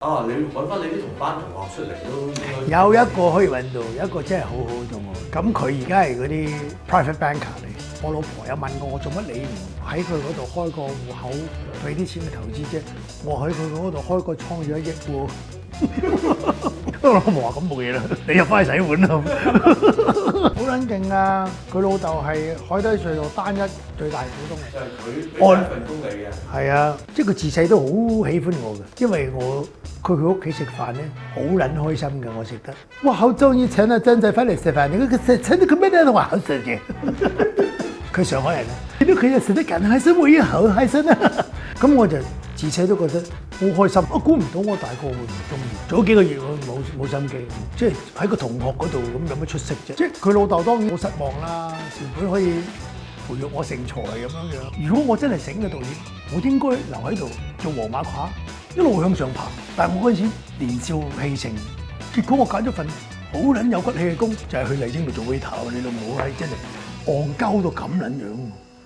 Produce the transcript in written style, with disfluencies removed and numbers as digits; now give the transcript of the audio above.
啊！你揾翻你啲同班同學出嚟都應該有一個可以揾到，有一個真係好好到我。咁佢而家係嗰啲 private banker 嚟。我老婆有問過我做乜你唔喺佢嗰度開個戶口，俾啲錢去投資啫？我喺佢嗰度開個倉咗1億喎。我老婆話咁冇嘢啦，你入翻去洗碗啦。好撚勁啊！佢老豆係海底隧道單一最大股東嚟。就係佢俾一份工你嘅。係啊，即係佢自細都好喜歡我嘅，因為佢去屋企食飯咧，好撚開心嘅，我食得。哇！好中意請阿張仔翻嚟食飯，你佢請到佢咩咧？我話好食嘅。佢上海人啊，見到佢又食得咁開心，我已經好開心啦。咁我就自細都覺得好開心。我估唔到我大個會唔中意。早幾個月我冇心機，即係喺個同學嗰度咁有乜出息啫？即係佢老豆當然好失望啦，前輩可以培育我成才咁樣樣。如果我真係醒嘅導演，我應該留喺度做黃馬褂，一路向上爬。但係我嗰陣時年少氣盛，結果我揀咗份好撚有骨氣嘅工，就係去麗晶度做 waiter。你老母係真係戇鳩到咁撚樣。